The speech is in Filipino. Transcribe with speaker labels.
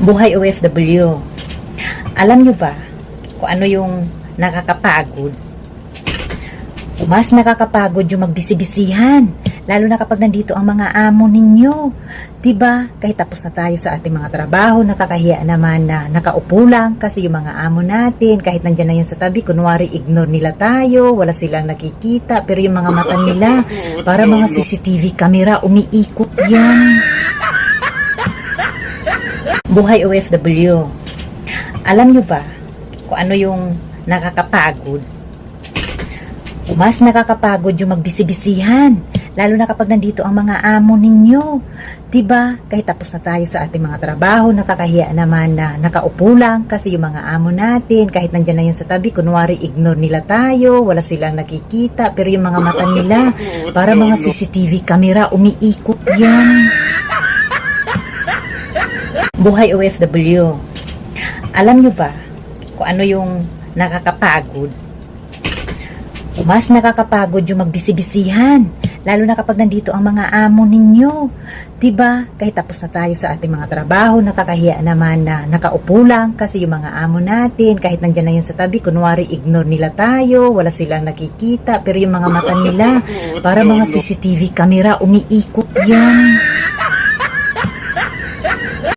Speaker 1: Buhay OFW. Alam nyo ba kung ano yung nakakapagod? Mas nakakapagod yung magbisi-bisihan, lalo na kapag nandito ang mga amo ninyo. Diba? Kahit tapos na tayo sa ating mga trabaho, nakakahiya naman na nakaupo lang kasi yung mga amo natin, kahit nandyan na yun sa tabi, kunwari ignore nila tayo, wala silang nakikita, pero yung mga mata nila, para mga CCTV camera, umiikot yan. Buhay OFW. Alam nyo ba kung ano yung nakakapagod? Mas nakakapagod yung magbisi-bisihan, lalo na kapag nandito ang mga amo ninyo. Diba? Kahit tapos na tayo sa ating mga trabaho, nakakahiya naman na nakaupo lang kasi yung mga amo natin, kahit nandyan na yun sa tabi, kunwari ignore nila tayo, wala silang nakikita, pero yung mga mata nila, para mga CCTV camera, umiikot yan. Buhay OFW. Alam nyo ba kung ano yung nakakapagod? Mas nakakapagod yung magbisi-bisihan, lalo na kapag nandito ang mga amo ninyo. Diba? Kahit tapos na tayo sa ating mga trabaho, nakakahiya naman na nakaupo lang kasi yung mga amo natin, kahit nandyan na yun sa tabi, kunwari ignore nila tayo, wala silang nakikita, pero yung mga mata nila, para mga CCTV camera, umiikot yan.